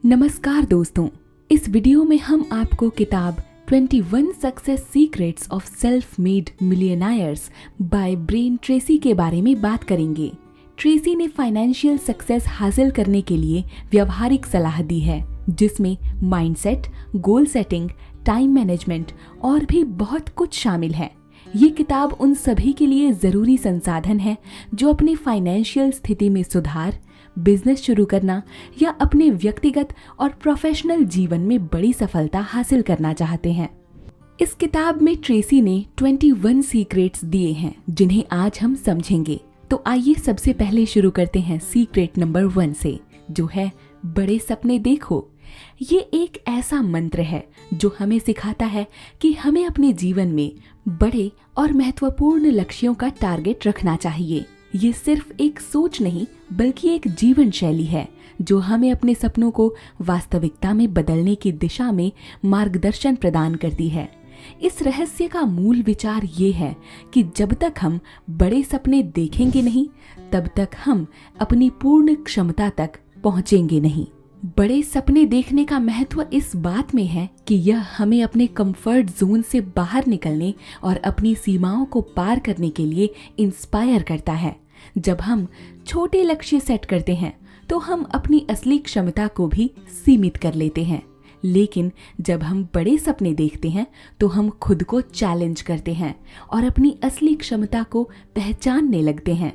नमस्कार दोस्तों, इस वीडियो में हम आपको किताब 21 success secrets of self made millionaires by Brian Tracy के बारे में बात करेंगे। ट्रेसी ने फाइनेंशियल सक्सेस हासिल करने के लिए व्यवहारिक सलाह दी है, जिसमें mindset, goal setting, time management और भी बहुत कुछ शामिल है। ये किताब उन सभी के लिए ज़रूरी संसाधन है जो अपनी फाइनेंशियल स्थिति में सुधार, बिजनेस शुरू करना या अपने व्यक्तिगत और प्रोफेशनल जीवन में बड़ी सफलता हासिल करना चाहते हैं। इस किताब में ट्रेसी ने 21 सीक्रेट्स दिए हैं जिन्हें आज हम समझेंगे। तो आइए सबसे पहले शुरू करते हैं सीक्रेट नंबर 1 से, जो है बड़े सपने देखो। ये एक ऐसा मंत्र है जो हमें सिखाता है कि हमें अपने जीवन में बड़े और महत्वपूर्ण लक्ष्यों का टारगेट रखना चाहिए। ये सिर्फ एक सोच नहीं बल्कि एक जीवन शैली है जो हमें अपने सपनों को वास्तविकता में बदलने की दिशा में मार्गदर्शन प्रदान करती है। इस रहस्य का मूल विचार ये है कि जब तक हम बड़े सपने देखेंगे नहीं, तब तक हम अपनी पूर्ण क्षमता तक पहुंचेंगे नहीं। बड़े सपने देखने का महत्व इस बात में है कि यह हमें अपने कंफर्ट जोन से बाहर निकलने और अपनी सीमाओं को पार करने के लिए इंस्पायर करता है। जब हम छोटे लक्ष्य सेट करते हैं तो हम अपनी असली क्षमता को भी सीमित कर लेते हैं, लेकिन जब हम बड़े सपने देखते हैं तो हम खुद को चैलेंज करते हैं और अपनी असली क्षमता को पहचानने लगते हैं।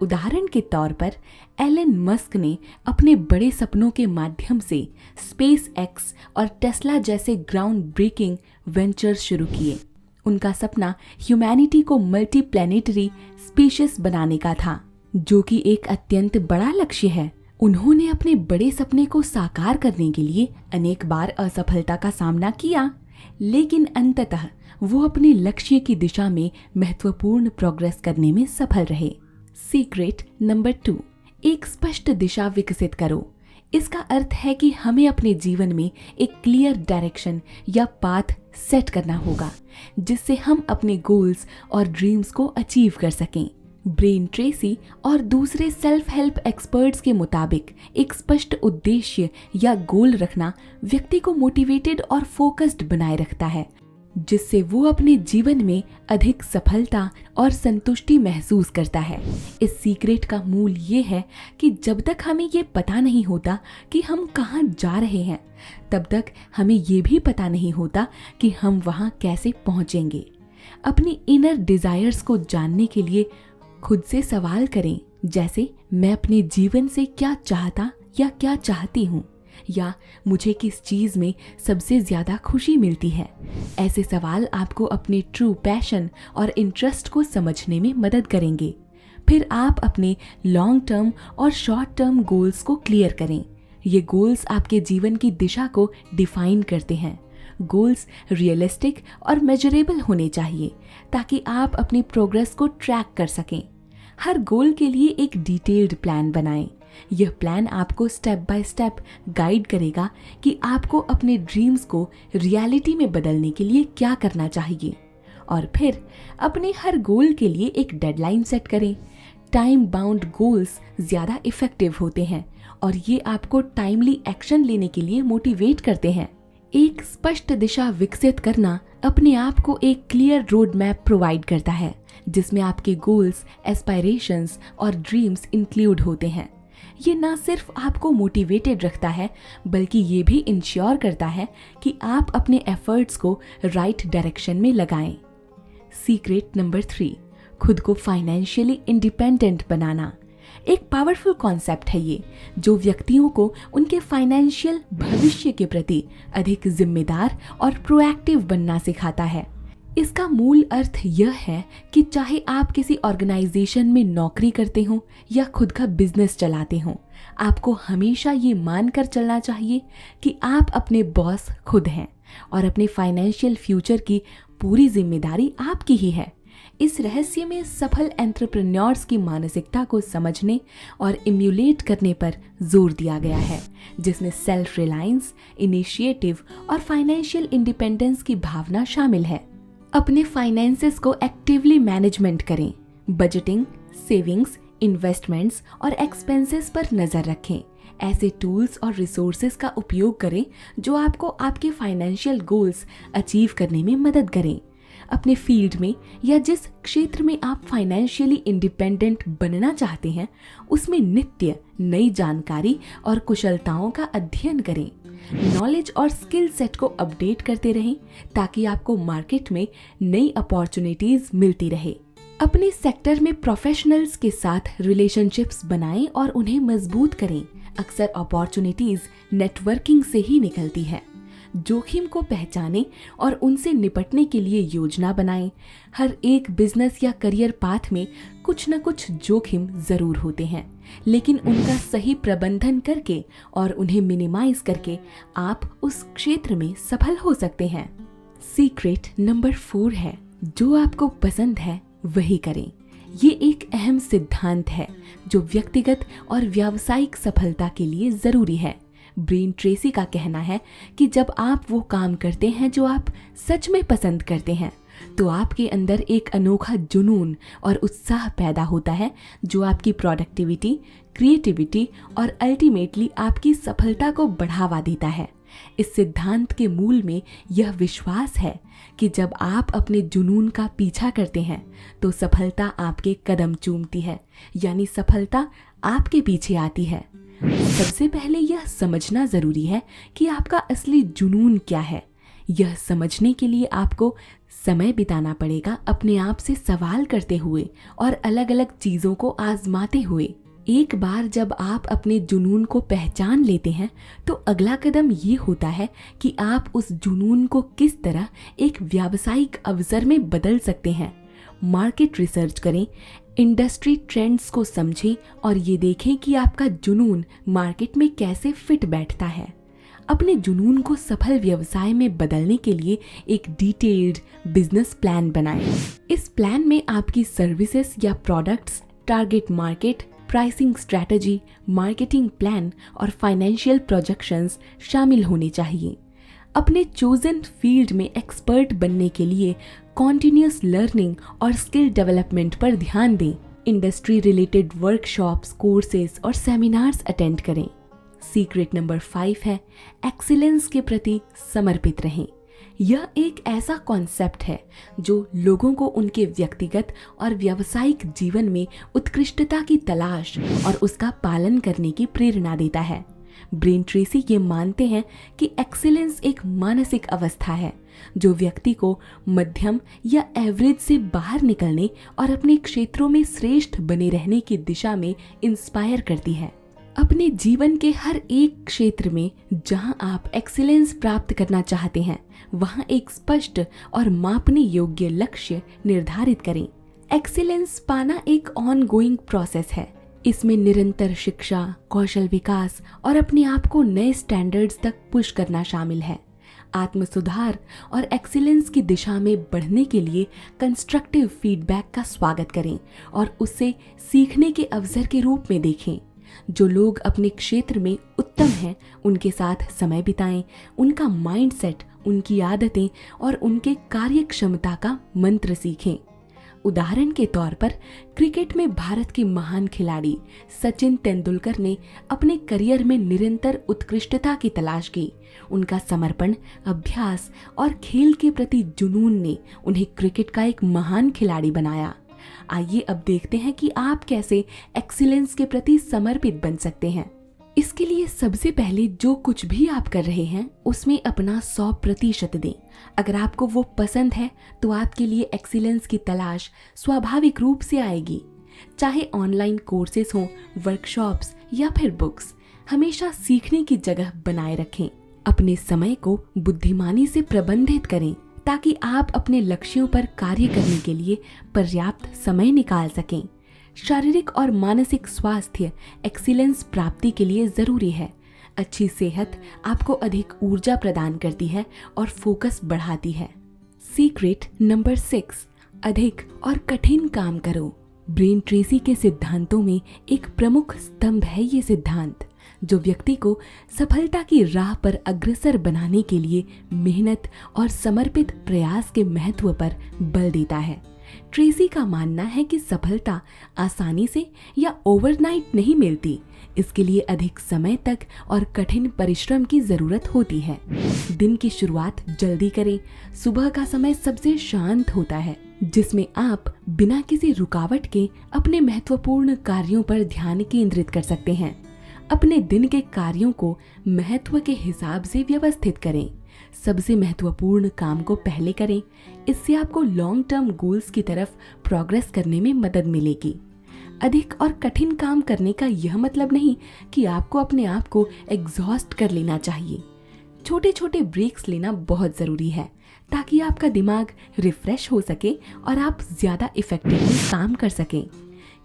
उदाहरण के तौर पर एलन मस्क ने अपने बड़े सपनों के माध्यम से स्पेस एक्स और टेस्ला जैसे ग्राउंड ब्रेकिंग वेंचर्स शुरू किए। उनका सपना ह्यूमैनिटी को मल्टी प्लैनेटरी स्पीशीज बनाने का था, जो कि एक अत्यंत बड़ा लक्ष्य है। उन्होंने अपने बड़े सपने को साकार करने के लिए अनेक बार असफलता का सामना किया, लेकिन अंततः वो अपने लक्ष्य की दिशा में महत्वपूर्ण प्रोग्रेस करने में सफल रहे। सीक्रेट नंबर 2, एक स्पष्ट दिशा विकसित करो। इसका अर्थ है कि हमें अपने जीवन में एक क्लियर डायरेक्शन या पाथ सेट करना होगा जिससे हम अपने गोल्स और ड्रीम्स को अचीव कर सकें। ब्रेन ट्रेसी और दूसरे सेल्फ हेल्प एक्सपर्ट्स के मुताबिक एक स्पष्ट उद्देश्य या गोल रखना व्यक्ति को मोटिवेटेड और फोकस्ड बनाए रखता है, जिससे वो अपने जीवन में अधिक सफलता और संतुष्टि महसूस करता है। इस सीक्रेट का मूल ये है कि जब तक हमें ये पता नहीं होता कि हम कहाँ जा रहे हैं, तब तक हमें ये भी पता नहीं होता कि हम वहाँ कैसे पहुँचेंगे। अपनी इनर डिजायर्स को जानने के लिए खुद से सवाल करें, जैसे मैं अपने जीवन से क्या चाहता या क्या चाहती हूँ, या मुझे किस चीज़ में सबसे ज़्यादा खुशी मिलती है। ऐसे सवाल आपको अपने ट्रू पैशन और इंटरेस्ट को समझने में मदद करेंगे। फिर आप अपने लॉन्ग टर्म और शॉर्ट टर्म गोल्स को क्लियर करें। ये गोल्स आपके जीवन की दिशा को डिफाइन करते हैं। गोल्स रियलिस्टिक और मेजरेबल होने चाहिए ताकि आप अपनी प्रोग्रेस को ट्रैक कर सकें। हर गोल के लिए एक डिटेल्ड प्लान बनाएं। यह प्लान आपको स्टेप बाय स्टेप गाइड करेगा कि आपको अपने ड्रीम्स को रियलिटी में बदलने के लिए क्या करना चाहिए। और फिर अपने हर गोल के लिए एक डेडलाइन सेट करें। टाइम बाउंड गोल्स ज़्यादा इफेक्टिव होते हैं और ये आपको टाइमली एक्शन लेने के लिए मोटिवेट करते हैं। एक स्पष्ट दिशा विकसित करना अपने आप को एक क्लियर रोड मैप प्रोवाइड करता है, जिसमें आपके गोल्स, एस्पायरेशंस और ड्रीम्स इंक्लूड होते हैं। ये ना सिर्फ आपको मोटिवेटेड रखता है, बल्कि ये भी इंश्योर करता है कि आप अपने एफर्ट्स को राइट डायरेक्शन में लगाएं। सीक्रेट नंबर 3, खुद को फाइनेंशियली इंडिपेंडेंट बनाना। एक पावरफुल कॉन्सेप्ट है ये, जो व्यक्तियों को उनके फाइनेंशियल भविष्य के प्रति अधिक जिम्मेदार और प्रोएक्टिव बनना सिखाता है। इसका मूल अर्थ यह है कि चाहे आप किसी ऑर्गेनाइजेशन में नौकरी करते हो या खुद का बिजनेस चलाते हो, आपको हमेशा ये मानकर चलना चाहिए कि आप अपने बॉस खुद हैं और अपने फाइनेंशियल फ्यूचर की पूरी जिम्मेदारी आपकी ही है। इस रहस्य में सफल एंटरप्रेन्योर्स की मानसिकता को समझने और इम्यूलेट करने पर जोर दिया गया है, जिसमें सेल्फ रिलायंस, इनिशिएटिव और फाइनेंशियल इंडिपेंडेंस की भावना शामिल है। अपने फाइनेंसेस को एक्टिवली मैनेजमेंट करें। बजटिंग, सेविंग्स, इन्वेस्टमेंट्स और एक्सपेंसेस पर नजर रखें। ऐसे टूल्स और रिसोर्सेज का उपयोग करें जो आपको आपके फाइनेंशियल गोल्स अचीव करने में मदद करें। अपने फील्ड में या जिस क्षेत्र में आप फाइनेंशियली इंडिपेंडेंट बनना चाहते हैं, उसमें नित्य नई जानकारी और कुशलताओं का अध्ययन करें। नॉलेज और स्किल सेट को अपडेट करते रहें ताकि आपको मार्केट में नई अपॉर्चुनिटीज मिलती रहे। अपने सेक्टर में प्रोफेशनल्स के साथ रिलेशनशिप्स बनाएं और उन्हें मजबूत करें। अक्सर अपॉर्चुनिटीज नेटवर्किंग से ही निकलती है। जोखिम को पहचानें और उनसे निपटने के लिए योजना बनाएं। हर एक बिजनेस या करियर पाथ में कुछ न कुछ जोखिम जरूर होते हैं, लेकिन उनका सही प्रबंधन करके और उन्हें मिनिमाइज करके आप उस क्षेत्र में सफल हो सकते हैं। सीक्रेट नंबर 4 है, जो आपको पसंद है वही करें। ये एक अहम सिद्धांत है जो व्यक्तिगत और व्यावसायिक सफलता के लिए जरूरी है। ब्रेन ट्रेसी का कहना है कि जब आप वो काम करते हैं जो आप सच में पसंद करते हैं, तो आपके अंदर एक अनोखा जुनून और उत्साह पैदा होता है जो आपकी प्रोडक्टिविटी, क्रिएटिविटी और अल्टीमेटली आपकी सफलता को बढ़ावा देता है। इस सिद्धांत के मूल में यह विश्वास है कि जब आप अपने जुनून का पीछा करते हैं तो सफलता आपके कदम चूमती है, यानी सफलता आपके पीछे आती है। सबसे पहले यह समझना जरूरी है कि आपका असली जुनून क्या है। यह समझने के लिए आपको समय बिताना पड़ेगा, अपने आप से सवाल करते हुए और अलग अलग चीजों को आजमाते हुए। एक बार जब आप अपने जुनून को पहचान लेते हैं तो अगला कदम ये होता है कि आप उस जुनून को किस तरह एक व्यावसायिक अवसर में बदल सकते हैं। मार्केट रिसर्च करें, इंडस्ट्री ट्रेंड्स को समझें और ये देखें कि आपका जुनून मार्केट में कैसे फिट बैठता है। अपने जुनून को सफल व्यवसाय में बदलने के लिए एक डिटेल्ड बिजनेस प्लान बनाएं। इस प्लान में आपकी सर्विसेज या products, target market, pricing strategy, marketing plan और फाइनेंशियल प्रोजेक्शंस शामिल होने चाहिए। अपने चोजन फील्ड में एक्सपर्ट बनने के लिए कॉन्टिन्यूस लर्निंग और स्किल डेवलपमेंट पर ध्यान दें। इंडस्ट्री रिलेटेड वर्कशॉप्स, कोर्सेज और सेमिनार्स अटेंड करें। सीक्रेट नंबर 5 है, एक्सीलेंस के प्रति समर्पित रहें। यह एक ऐसा कॉन्सेप्ट है जो लोगों को उनके व्यक्तिगत और व्यावसायिक जीवन में उत्कृष्टता की तलाश और उसका पालन करने की प्रेरणा देता है। ब्रेन ट्रेसी ये मानते हैं कि एक्सीलेंस एक मानसिक अवस्था है जो व्यक्ति को मध्यम या एवरेज से बाहर निकलने और अपने क्षेत्रों में श्रेष्ठ बने रहने की दिशा में इंस्पायर करती है। अपने जीवन के हर एक क्षेत्र में जहां आप एक्सीलेंस प्राप्त करना चाहते हैं, वहां एक स्पष्ट और मापने योग्य लक्ष्य निर्धारित करें। एक्सीलेंस पाना एक ऑनगोइंग प्रोसेस है। इसमें निरंतर शिक्षा, कौशल विकास और अपने आप को नए स्टैंडर्ड्स तक पुश करना शामिल है। आत्म सुधार और एक्सीलेंस की दिशा में बढ़ने के लिए कंस्ट्रक्टिव फीडबैक का स्वागत करें और उसे सीखने के अवसर के रूप में देखें। जो लोग अपने क्षेत्र में उत्तम हैं, उनके साथ समय बिताएं। उनका माइंडसेट, उनकी आदतें और उनके कार्य क्षमता का मंत्र सीखें। उदाहरण के तौर पर क्रिकेट में भारत के महान खिलाड़ी सचिन तेंदुलकर ने अपने करियर में निरंतर उत्कृष्टता की तलाश की। उनका समर्पण, अभ्यास और खेल के प्रति जुनून ने उन्हें क्रिकेट का एक महान खिलाड़ी बनाया। आइए अब देखते हैं कि आप कैसे एक्सीलेंस के प्रति समर्पित बन सकते हैं। इसके लिए सबसे पहले जो कुछ भी आप कर रहे हैं उसमें अपना 100% दें। अगर आपको वो पसंद है तो आपके लिए एक्सीलेंस की तलाश स्वाभाविक रूप से आएगी। चाहे ऑनलाइन कोर्सेज हों, वर्कशॉप्स या फिर बुक्स, हमेशा सीखने की जगह बनाए रखें। अपने समय को बुद्धिमानी से प्रबंधित करें ताकि आप अपने लक्ष्यों पर कार्य करने के लिए पर्याप्त समय निकाल सकें। शारीरिक और मानसिक स्वास्थ्य एक्सीलेंस प्राप्ति के लिए जरूरी है। अच्छी सेहत आपको अधिक ऊर्जा प्रदान करती है और फोकस बढ़ाती है। सीक्रेट नंबर 6, अधिक और कठिन काम करो। ब्रेन ट्रेसी के सिद्धांतों में एक प्रमुख स्तंभ है ये सिद्धांत, जो व्यक्ति को सफलता की राह पर अग्रसर बनाने के लिए मेहनत और समर्पित प्रयास के महत्व पर बल देता है। ट्रेसी का मानना है कि सफलता आसानी से या ओवरनाइट नहीं मिलती। इसके लिए अधिक समय तक और कठिन परिश्रम की जरूरत होती है। दिन की शुरुआत जल्दी करें। सुबह का समय सबसे शांत होता है, जिसमें आप बिना किसी रुकावट के अपने महत्वपूर्ण कार्यों पर ध्यान केंद्रित कर सकते हैं। अपने दिन के कार्यों को महत्व के हिसाब से व्यवस्थित करें। सबसे महत्वपूर्ण काम को पहले करें। इससे आपको लॉन्ग टर्म गोल्स की तरफ प्रोग्रेस करने में मदद मिलेगी। अधिक और कठिन काम करने का यह मतलब नहीं कि आपको अपने आप को एग्जॉस्ट कर लेना चाहिए। छोटे छोटे ब्रेक्स लेना बहुत ज़रूरी है ताकि आपका दिमाग रिफ्रेश हो सके और आप ज़्यादा इफेक्टिवली काम कर सकें।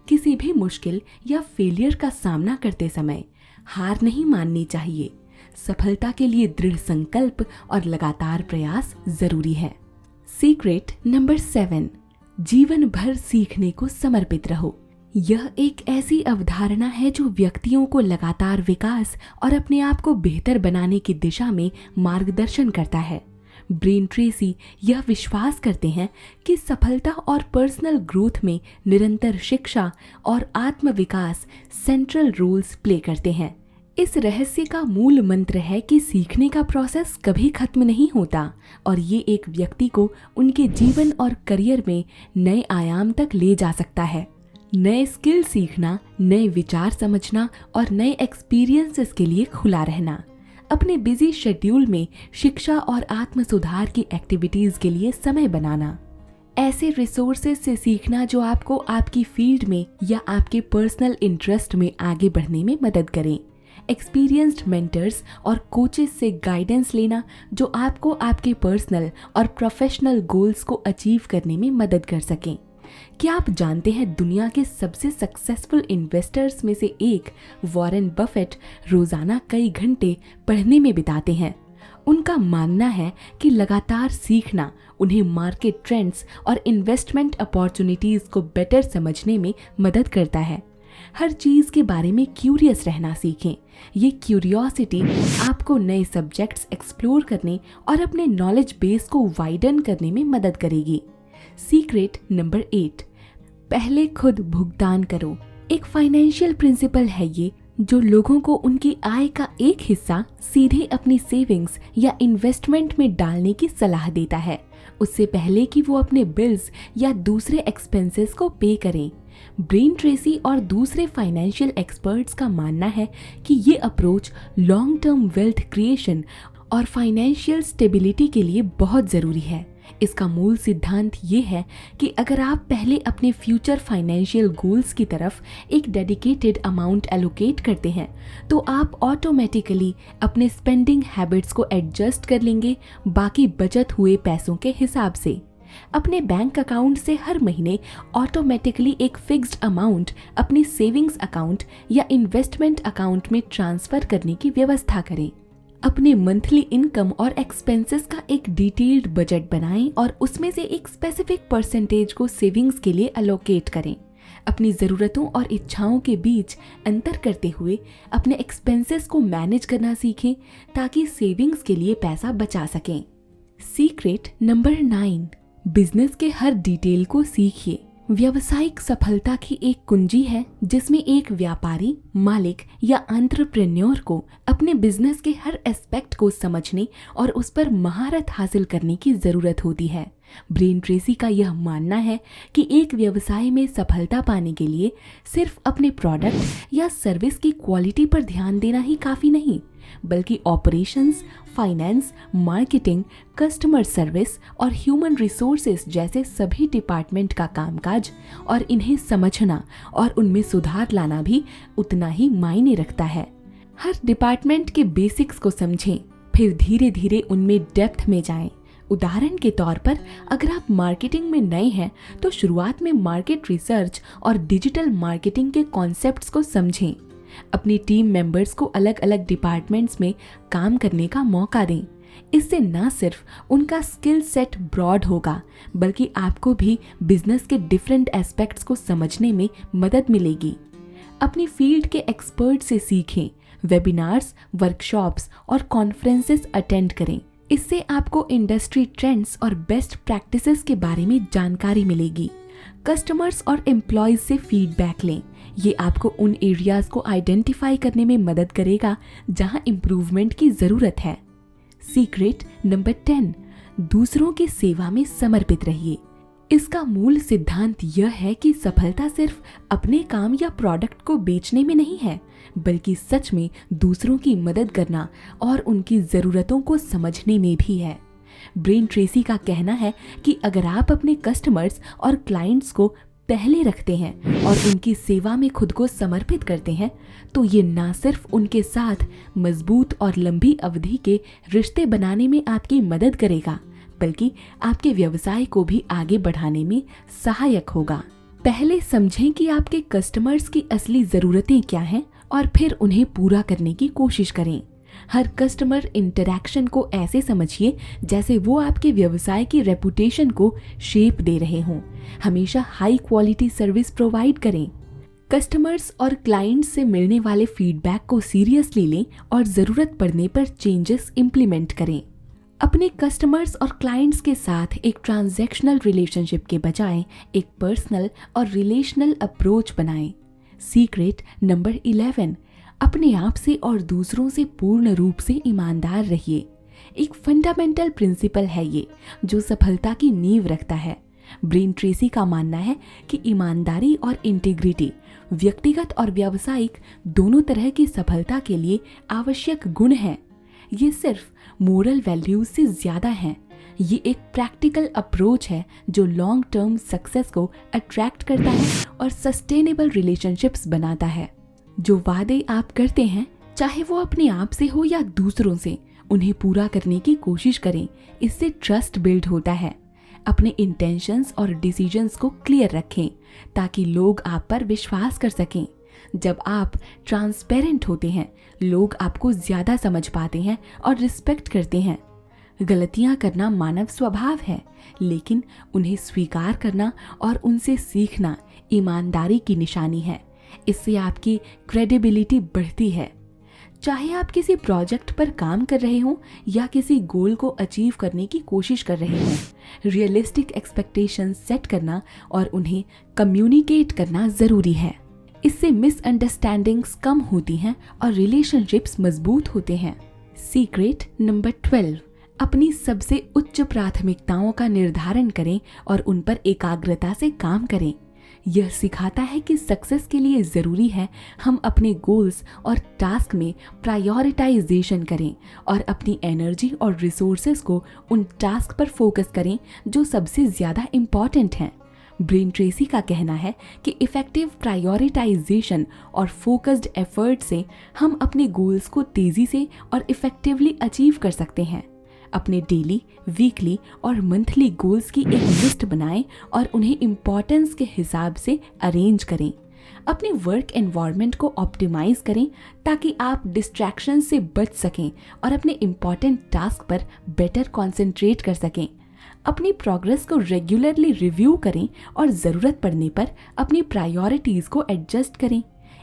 किसी भी मुश्किल या फेलियर का सामना करते समय हार नहीं माननी चाहिए। सफलता के लिए दृढ़ संकल्प और लगातार प्रयास जरूरी है। सीक्रेट नंबर 7, जीवन भर सीखने को समर्पित रहो। यह एक ऐसी अवधारणा है जो व्यक्तियों को लगातार विकास और अपने आप को बेहतर बनाने की दिशा में मार्गदर्शन करता है। ब्रेन ट्रेसी यह विश्वास करते हैं कि सफलता और पर्सनल ग्रोथ में निरंतर शिक्षा और आत्म विकास सेंट्रल रोल्स प्ले करते हैं। इस रहस्य का मूल मंत्र है कि सीखने का प्रोसेस कभी खत्म नहीं होता और ये एक व्यक्ति को उनके जीवन और करियर में नए आयाम तक ले जा सकता है। नए स्किल सीखना, नए विचार समझना और नए एक्सपीरियंसेस के लिए खुला रहना। अपने बिजी शेड्यूल में शिक्षा और आत्म सुधार की एक्टिविटीज के लिए समय बनाना। ऐसे रिसोर्सेज से सीखना जो आपको आपकी फील्ड में या आपके पर्सनल इंटरेस्ट में आगे बढ़ने में मदद करें। एक्सपीरियंस्ड मेंटर्स और कोचेस से गाइडेंस लेना जो आपको आपके पर्सनल और प्रोफेशनल गोल्स को अचीव करने में मदद कर सकें। क्या आप जानते हैं दुनिया के सबसे सक्सेसफुल इन्वेस्टर्स में से एक वॉरेन बफेट रोजाना कई घंटे पढ़ने में बिताते हैं। उनका मानना है कि लगातार सीखना उन्हें मार्केट ट्रेंड्स और इन्वेस्टमेंट अपॉर्चुनिटीज को बेटर समझने में मदद करता है। हर चीज के बारे में क्यूरियस रहना सीखें। ये क्यूरियोसिटी आपको नए सब्जेक्ट्स एक्सप्लोर करने और अपने नॉलेज बेस को वाइडन करने में मदद करेगी। सीक्रेट नंबर 8, पहले खुद भुगतान करो। एक फाइनेंशियल प्रिंसिपल है ये जो लोगों को उनकी आय का एक हिस्सा सीधे अपनी सेविंग्स या इन्वेस्टमेंट में डालने की सलाह देता है, उससे पहले कि वो अपने बिल्स या दूसरे एक्सपेंसेस को पे करें। ब्रेन ट्रेसी और दूसरे फाइनेंशियल एक्सपर्ट्स का मानना है कि ये approach long term wealth creation और फाइनेंशियल स्टेबिलिटी के लिए बहुत ज़रूरी है। इसका मूल सिद्धांत ये है कि अगर आप पहले अपने फ्यूचर फाइनेंशियल गोल्स की तरफ एक डेडिकेटेड अमाउंट एलोकेट करते हैं तो आप ऑटोमेटिकली अपने स्पेंडिंग हैबिट्स को एडजस्ट कर लेंगे बाकी बचत हुए पैसों के हिसाब से। अपने बैंक अकाउंट से हर महीने ऑटोमेटिकली एक फिक्स्ड अमाउंट अपनी सेविंग्स अकाउंट या इन्वेस्टमेंट अकाउंट में ट्रांसफर करने की व्यवस्था करें। अपने मंथली इनकम और एक्सपेंसेस का एक डिटेल्ड बजट बनाएं और उसमें से एक स्पेसिफिक परसेंटेज को सेविंग्स के लिए अलोकेट करें। अपनी ज़रूरतों और इच्छाओं के बीच अंतर करते हुए अपने एक्सपेंसेस को मैनेज करना सीखें ताकि सेविंग्स के लिए पैसा बचा सकें। सीक्रेट नंबर 9, बिजनेस के हर डिटेल को सीखिए। व्यावसायिक सफलता की एक कुंजी है जिसमें एक व्यापारी, मालिक या एंटरप्रेन्योर को अपने बिजनेस के हर एस्पेक्ट को समझने और उस पर महारत हासिल करने की जरूरत होती है। ब्रेन ट्रेसी का यह मानना है कि एक व्यवसाय में सफलता पाने के लिए सिर्फ अपने प्रोडक्ट या सर्विस की क्वालिटी पर ध्यान देना ही काफी नहीं, बल्कि operations, finance, marketing, customer service और ह्यूमन रिसोर्सेज जैसे सभी डिपार्टमेंट का कामकाज और इन्हें समझना और उनमें सुधार लाना भी उतना ही मायने रखता है। हर डिपार्टमेंट के बेसिक्स को समझें, फिर धीरे धीरे उनमें डेप्थ में जाएं। उदाहरण के तौर पर अगर आप मार्केटिंग में नए हैं तो शुरुआत में मार्केट रिसर्च और डिजिटल मार्केटिंग के कॉन्सेप्ट्स को समझें। अपनी टीम मेंबर्स को अलग अलग डिपार्टमेंट्स में काम करने का मौका दें। इससे न सिर्फ उनका स्किल सेट ब्रॉड होगा बल्कि आपको भी बिजनेस के डिफरेंट एस्पेक्ट्स को समझने में मदद मिलेगी। अपनी फील्ड के एक्सपर्ट से सीखें, वेबिनार्स, वर्कशॉप्स और कॉन्फ्रेंसेस अटेंड करें। इससे आपको इंडस्ट्री ट्रेंड्स और बेस्ट प्रैक्टिसेस के बारे में जानकारी मिलेगी। कस्टमर्स और एम्प्लॉयज से फीडबैक लें। ये आपको उन एरियाज को आइडेंटिफाई करने में मदद करेगा जहां इम्प्रूवमेंट की जरूरत है। सीक्रेट नंबर 10, दूसरों की सेवा में समर्पित रहिए। इसका मूल सिद्धांत यह है कि सफलता सिर्फ अपने काम या प्रोडक्ट को बेचने में नहीं है, बल्कि सच में दूसरों की मदद करना और उनकी ज़रूरतों को समझने में भी है। ब्रेन ट्रेसी का कहना है कि अगर आप अपने कस्टमर्स और क्लाइंट्स को पहले रखते हैं और उनकी सेवा में खुद को समर्पित करते हैं, तो ये ना सिर्फ उनके साथ मजबूत और लंबी अवधि के रिश्ते बनाने में आपकी मदद करेगा, बल्कि आपके व्यवसाय को भी आगे बढ़ाने में सहायक होगा। पहले समझें कि आपके कस्टमर्स की असली ज़रूरतें क्या हैं और फिर उन्हें पूरा करने की कोशिश करें। हर कस्टमर इंटरैक्शन को ऐसे समझिए जैसे वो आपके व्यवसाय की रेपुटेशन को शेप दे रहे हों। हमेशा हाई क्वालिटी सर्विस प्रोवाइड करें। कस्टमर्स और क्लाइंट्स से मिलने वाले फीडबैक को सीरियसली लें और ज़रूरत पड़ने पर चेंजेस इम्प्लीमेंट करें। अपने कस्टमर्स और क्लाइंट्स के साथ एक ट्रांजैक्शनल रिलेशनशिप के बजाय एक पर्सनल और रिलेशनल अप्रोच बनाएं। सीक्रेट नंबर 11, अपने आप से और दूसरों से पूर्ण रूप से ईमानदार रहिए। एक फंडामेंटल प्रिंसिपल है ये, जो सफलता की नींव रखता है। ब्रेन ट्रेसी का मानना है कि ईमानदारी और इंटीग्रिटी व्यक्तिगत और व्यावसायिक दोनों तरह की सफलता के लिए आवश्यक गुण हैं। ये सिर्फ मोरल वैल्यूज से ज्यादा हैं। ये एक प्रैक्टिकल अप्रोच है जो लॉन्ग टर्म सक्सेस को अट्रैक्ट करता है और सस्टेनेबल रिलेशनशिप्स बनाता है। जो वादे आप करते हैं, चाहे वो अपने आप से हो या दूसरों से, उन्हें पूरा करने की कोशिश करें। इससे ट्रस्ट बिल्ड होता है। अपने इंटेंशंस और डिसीजंस को क्लियर रखें ताकि लोग आप पर विश्वास कर सकें। जब आप ट्रांसपेरेंट होते हैं, लोग आपको ज्यादा समझ पाते हैं और रिस्पेक्ट करते हैं। गलतियां करना मानव स्वभाव है, लेकिन उन्हें स्वीकार करना और उनसे सीखना ईमानदारी की निशानी है। इससे आपकी क्रेडिबिलिटी बढ़ती है। चाहे आप किसी प्रोजेक्ट पर काम कर रहे हों या किसी गोल को अचीव करने की कोशिश कर रहे हों, रियलिस्टिक एक्सपेक्टेशंस सेट करना और उन्हें कम्युनिकेट करना ज़रूरी है। इससे मिसअंडरस्टैंडिंग्स कम होती हैं और रिलेशनशिप्स मजबूत होते हैं। सीक्रेट नंबर 12, अपनी सबसे उच्च प्राथमिकताओं का निर्धारण करें और उन पर एकाग्रता से काम करें। यह सिखाता है कि सक्सेस के लिए ज़रूरी है हम अपने गोल्स और टास्क में प्रायोरिटाइजेशन करें और अपनी एनर्जी और रिसोर्सेज को उन टास्क पर फोकस करें जो सबसे ज़्यादा इम्पॉर्टेंट हैं। ब्रेन ट्रेसी का कहना है कि इफेक्टिव प्रायोरिटाइजेशन और फोकस्ड एफर्ट से हम अपने गोल्स को तेज़ी से और इफेक्टिवली अचीव कर सकते हैं। अपने डेली, वीकली और मंथली गोल्स की एक लिस्ट बनाएं और उन्हें इम्पोर्टेंस के हिसाब से अरेंज करें। अपने वर्क एनवायरनमेंट को ऑप्टिमाइज करें ताकि आप डिस्ट्रैक्शन से बच सकें और अपने इम्पॉर्टेंट टास्क पर बेटर कॉन्सेंट्रेट कर सकें। अपनी प्रोग्रेस को रेगुलरली रिव्यू करें और ज़रूरत पड़ने पर अपनी प्रायोरिटीज़ को एडजस्ट करें।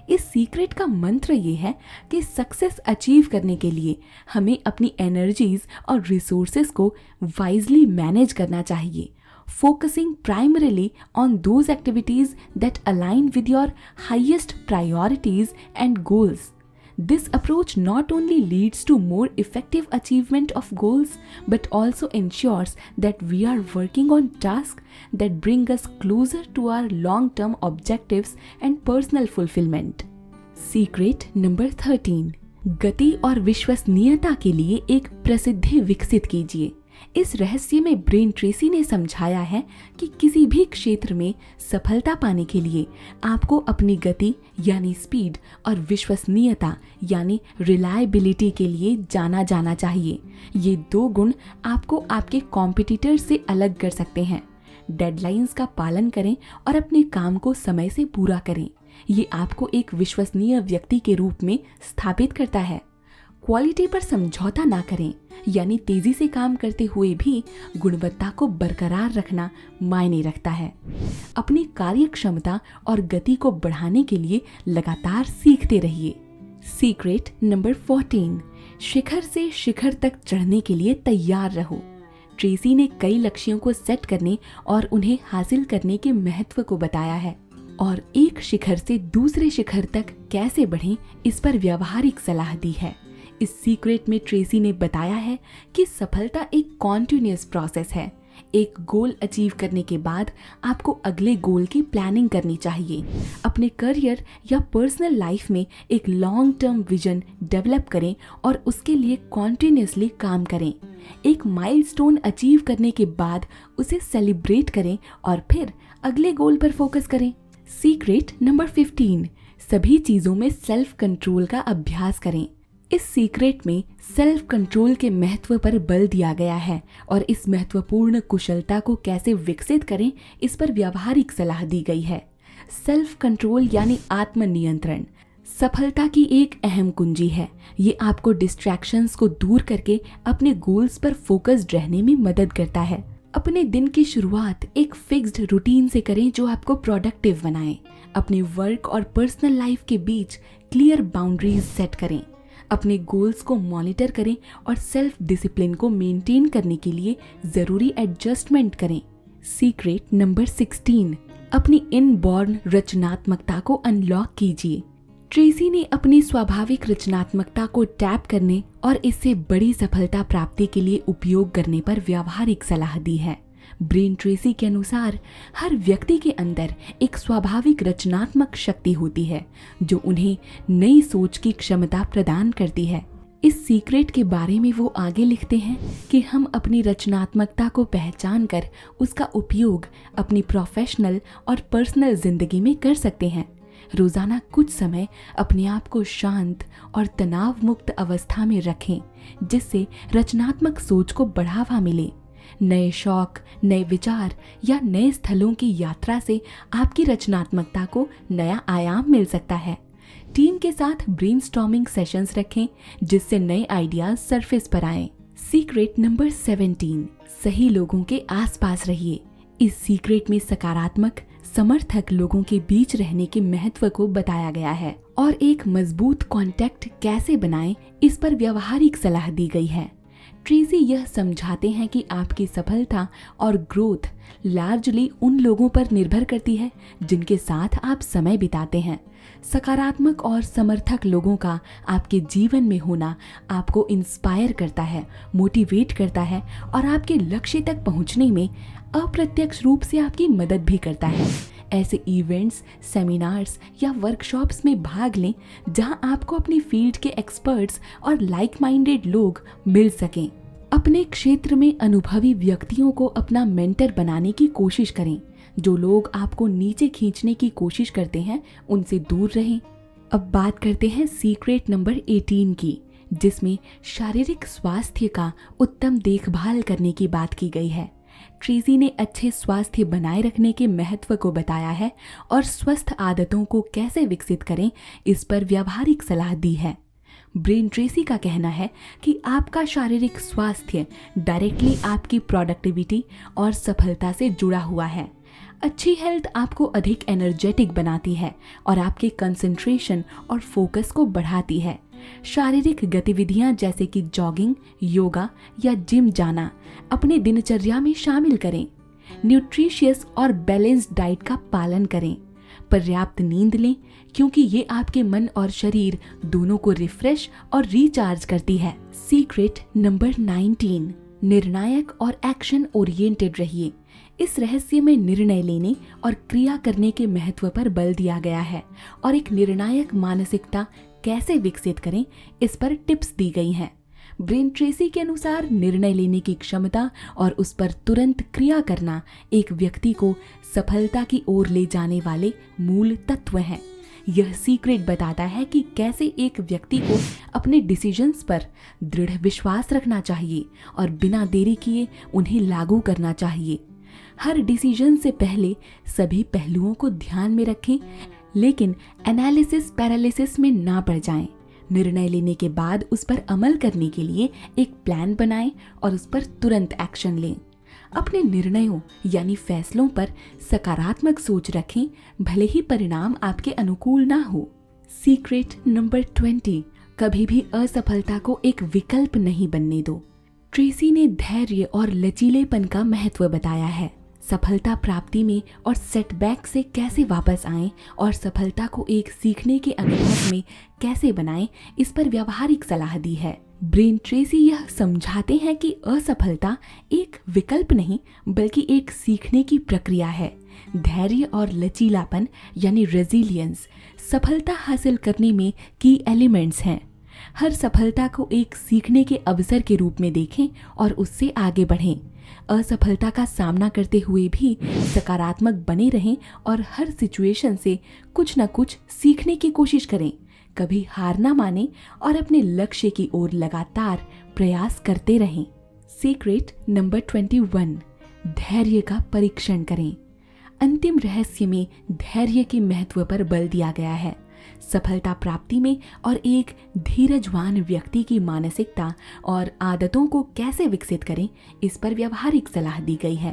इस सीक्रेट का मंत्र ये है कि सक्सेस अचीव करने के लिए हमें अपनी एनर्जीज और रिसोर्सेज को वाइजली मैनेज करना चाहिए, focusing primarily on those activities that align with your highest priorities and goals. This approach not only leads to more effective achievement of goals, but also ensures that we are working on tasks that bring us closer to our long-term objectives and personal fulfillment. Secret number 13. गति और विश्वसनीयता के लिए एक प्रसिद्धि विकसित कीजिए। इस रहस्य में ब्रेन ट्रेसी ने समझाया है कि किसी भी क्षेत्र में सफलता पाने के लिए आपको अपनी गति यानी स्पीड और विश्वसनीयता यानी रिलायबिलिटी के लिए जाना जाना चाहिए। ये दो गुण आपको आपके कॉम्पिटिटर से अलग कर सकते हैं। डेडलाइंस का पालन करें और अपने काम को समय से पूरा करें। ये आपको एक विश्वसनीय व्यक्ति के रूप में स्थापित करता है। क्वालिटी पर समझौता ना करें, यानी तेजी से काम करते हुए भी गुणवत्ता को बरकरार रखना मायने रखता है। अपनी कार्य क्षमता और गति को बढ़ाने के लिए लगातार सीखते रहिए। Secret number 14. शिखर से शिखर तक चढ़ने के लिए तैयार रहो। ट्रेसी ने कई लक्ष्यों को सेट करने और उन्हें हासिल करने के महत्व को बताया है और एक शिखर से दूसरे शिखर तक कैसे बढ़ें इस पर व्यावहारिक सलाह दी है। इस सीक्रेट में ट्रेसी ने बताया है कि सफलता एक कॉन्टिन्यूअस प्रोसेस है। एक गोल अचीव करने के बाद आपको अगले गोल की प्लानिंग करनी चाहिए। अपने करियर या पर्सनल लाइफ में एक लॉन्ग टर्म विजन डेवलप करें और उसके लिए कॉन्टिन्यूअसली काम करें। एक माइलस्टोन अचीव करने के बाद उसे सेलिब्रेट करें और फिर अगले गोल पर फोकस करें। सीक्रेट नंबर 15, सभी चीजों में सेल्फ कंट्रोल का अभ्यास करें। इस सीक्रेट में सेल्फ कंट्रोल के महत्व पर बल दिया गया है और इस महत्वपूर्ण कुशलता को कैसे विकसित करें इस पर व्यावहारिक सलाह दी गई है। सेल्फ कंट्रोल यानी आत्मनियंत्रण सफलता की एक अहम कुंजी है। ये आपको डिस्ट्रैक्शंस को दूर करके अपने गोल्स पर फोकस्ड रहने में मदद करता है। अपने दिन की शुरुआत एक फिक्स्ड रूटीन से करें जो आपको प्रोडक्टिव बनाए। अपने वर्क और पर्सनल लाइफ के बीच क्लियर बाउंड्रीज सेट करें। अपने गोल्स को मॉनिटर करें और सेल्फ डिसिप्लिन को मेंटेन करने के लिए जरूरी एडजस्टमेंट करें। सीक्रेट नंबर 16, अपनी इनबॉर्न रचनात्मकता को अनलॉक कीजिए। ट्रेसी ने अपनी स्वाभाविक रचनात्मकता को टैप करने और इससे बड़ी सफलता प्राप्ति के लिए उपयोग करने पर व्यावहारिक सलाह दी है। ब्रेन ट्रेसी के अनुसार हर व्यक्ति के अंदर एक स्वाभाविक रचनात्मक शक्ति होती है जो उन्हें नई सोच की क्षमता प्रदान करती है। इस सीक्रेट के बारे में वो आगे लिखते हैं कि हम अपनी रचनात्मकता को पहचान कर उसका उपयोग अपनी प्रोफेशनल और पर्सनल जिंदगी में कर सकते हैं। रोजाना कुछ समय अपने आप को शांत और तनाव मुक्त अवस्था में रखें जिससे रचनात्मक सोच को बढ़ावा मिले। नए शौक, नए विचार या नए स्थलों की यात्रा से आपकी रचनात्मकता को नया आयाम मिल सकता है। टीम के साथ ब्रेनस्टॉर्मिंग सेशंस रखें जिससे नए आइडियाज सरफेस पर आएं। सीक्रेट नंबर 17, सही लोगों के आसपास रहिए। इस सीक्रेट में सकारात्मक समर्थक लोगों के बीच रहने के महत्व को बताया गया है और एक मजबूत कांटेक्ट कैसे बनाएं इस पर व्यावहारिक सलाह दी गई है। ट्रेसी यह समझाते हैं कि आपकी सफलता और ग्रोथ लार्जली उन लोगों पर निर्भर करती है जिनके साथ आप समय बिताते हैं। सकारात्मक और समर्थक लोगों का आपके जीवन में होना आपको इंस्पायर करता है, मोटिवेट करता है और आपके लक्ष्य तक पहुंचने में अप्रत्यक्ष रूप से आपकी मदद भी करता है। ऐसे इवेंट्स, सेमिनार्स या वर्कशॉप्स में भाग लें जहां आपको अपनी फील्ड के एक्सपर्ट्स और लाइक माइंडेड लोग मिल सकें। अपने क्षेत्र में अनुभवी व्यक्तियों को अपना मेंटर बनाने की कोशिश करें। जो लोग आपको नीचे खींचने की कोशिश करते हैं उनसे दूर रहें। अब बात करते हैं सीक्रेट नंबर 18 की, जिसमें शारीरिक स्वास्थ्य का उत्तम देखभाल करने की बात की गई है। ट्रेसी ने अच्छे स्वास्थ्य बनाए रखने के महत्व को बताया है और स्वस्थ आदतों को कैसे विकसित करें इस पर व्यावहारिक सलाह दी है। ब्रेन ट्रेसी का कहना है कि आपका शारीरिक स्वास्थ्य डायरेक्टली आपकी प्रोडक्टिविटी और सफलता से जुड़ा हुआ है। अच्छी हेल्थ आपको अधिक एनर्जेटिक बनाती है और आपके कंसंट्रेशन और फोकस को बढ़ाती है। शारीरिक गतिविधियां जैसे कि जॉगिंग, योगा या जिम जाना अपने दिनचर्या में शामिल करें। न्यूट्रिशियस और बैलेंस्ड डाइट का पालन करें। पर्याप्त नींद लें क्योंकि ये आपके मन और शरीर दोनों को रिफ्रेश और रिचार्ज करती है। सीक्रेट नंबर 19, निर्णायक और एक्शन ओरिएंटेड रहिए। इस रहस्य में निर्णय लेने और क्रिया करने के महत्व पर बल दिया गया है और एक निर्णायक मानसिकता कैसे विकसित करें इस पर टिप्स दी गई हैं। ब्रेन ट्रेसी के अनुसार निर्णय लेने की क्षमता और उस पर तुरंत क्रिया करना एक व्यक्ति को सफलता की ओर ले जाने वाले मूल तत्व हैं। यह सीक्रेट बताता है कि कैसे एक व्यक्ति को अपने डिसीजंस पर दृढ़ विश्वास रखना चाहिए और बिना देरी किए उन्हें लागू करना चाहिए। हर डिसीजन से पहले सभी पहलुओं को ध्यान में रखें, लेकिन एनालिसिस पैरालिसिस में ना पड़ जाएं। निर्णय लेने के बाद उस पर अमल करने के लिए एक प्लान बनाएं और उस पर तुरंत एक्शन लें। अपने निर्णयों यानी फैसलों पर सकारात्मक सोच रखें, भले ही परिणाम आपके अनुकूल ना हो। सीक्रेट नंबर 20, कभी भी असफलता को एक विकल्प नहीं बनने दो। ट्रेसी ने धैर्य और लचीलेपन का महत्व बताया है। सफलता प्राप्ति में और सेटबैक से कैसे वापस आएं और सफलता को एक सीखने के अनुभव में कैसे बनाएं, इस पर व्यावहारिक सलाह दी है। ब्रेन ट्रेसी यह समझाते हैं कि असफलता एक विकल्प नहीं बल्कि एक सीखने की प्रक्रिया है। धैर्य और लचीलापन यानी रेजिलियंस सफलता हासिल करने में की एलिमेंट्स हैं। हर सफलता को एक सीखने के अवसर के रूप में देखें और उससे आगे बढ़ें। असफलता का सामना करते हुए भी सकारात्मक बने रहें और हर सिचुएशन से कुछ न कुछ सीखने की कोशिश करें। कभी हार ना मानें और अपने लक्ष्य की ओर लगातार प्रयास करते रहें। सीक्रेट नंबर 21, धैर्य का परीक्षण करें। अंतिम रहस्य में धैर्य के महत्व पर बल दिया गया है। सफलता प्राप्ति में और एक धीरजवान व्यक्ति की मानसिकता और आदतों को कैसे विकसित करें, इस पर व्यावहारिक सलाह दी गई है।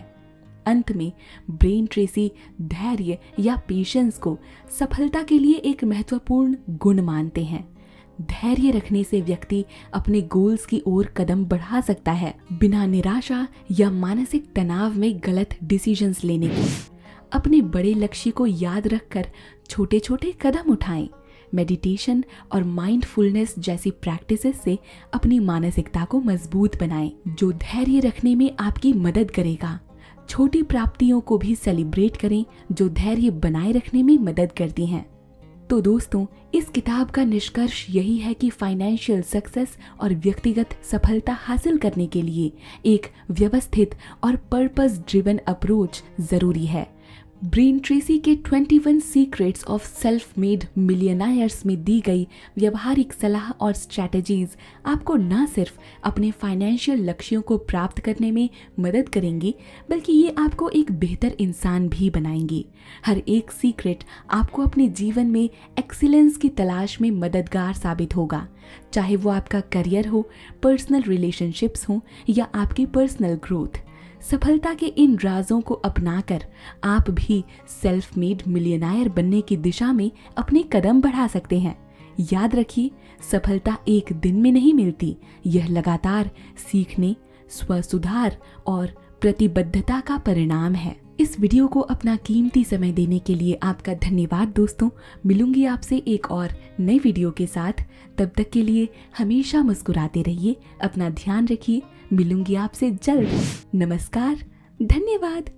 अंत में ब्रेन ट्रेसी धैर्य या पेशेंस को सफलता के लिए एक महत्वपूर्ण गुण मानते हैं। धैर्य रखने से व्यक्ति अपने गोल्स की ओर कदम बढ़ा सकता है बिना निराशा या मानसिक तनाव में गलत डिसीजंस लेने के। अपने बड़े लक्ष्य को याद रखकर छोटे छोटे कदम उठाएं। मेडिटेशन और माइंडफुलनेस जैसी प्रैक्टिसेस से अपनी मानसिकता को मजबूत बनाएं, जो धैर्य रखने में आपकी मदद करेगा। छोटी प्राप्तियों को भी सेलिब्रेट करें, जो धैर्य बनाए रखने में मदद करती हैं। तो दोस्तों, इस किताब का निष्कर्ष यही है कि फाइनेंशियल सक्सेस और व्यक्तिगत सफलता हासिल करने के लिए एक व्यवस्थित और पर्पस ड्रिवन अप्रोच जरूरी है। ब्रेन ट्रेसी के 21 सीक्रेट्स ऑफ सेल्फ मेड मिलियनायर्स में दी गई व्यवहारिक सलाह और स्ट्रैटेजीज आपको न सिर्फ अपने फाइनेंशियल लक्ष्यों को प्राप्त करने में मदद करेंगी, बल्कि ये आपको एक बेहतर इंसान भी बनाएंगी। हर एक सीक्रेट आपको अपने जीवन में एक्सीलेंस की तलाश में मददगार साबित होगा, चाहे वो आपका करियर हो, पर्सनल रिलेशनशिप्स हो या आपकी पर्सनल ग्रोथ। सफलता के इन राजों को अपनाकर आप भी सेल्फ मेड मिलियनायर बनने की दिशा में अपने कदम बढ़ा सकते हैं। याद रखिए, सफलता एक दिन में नहीं मिलती, यह लगातार सीखने, स्वसुधार और प्रतिबद्धता का परिणाम है। इस वीडियो को अपना कीमती समय देने के लिए आपका धन्यवाद दोस्तों। मिलूंगी आपसे एक और नई वीडियो के साथ। तब तक के लिए हमेशा मुस्कुराते रहिए, अपना ध्यान रखिए। मिलूंगी आपसे जल्द। नमस्कार, धन्यवाद।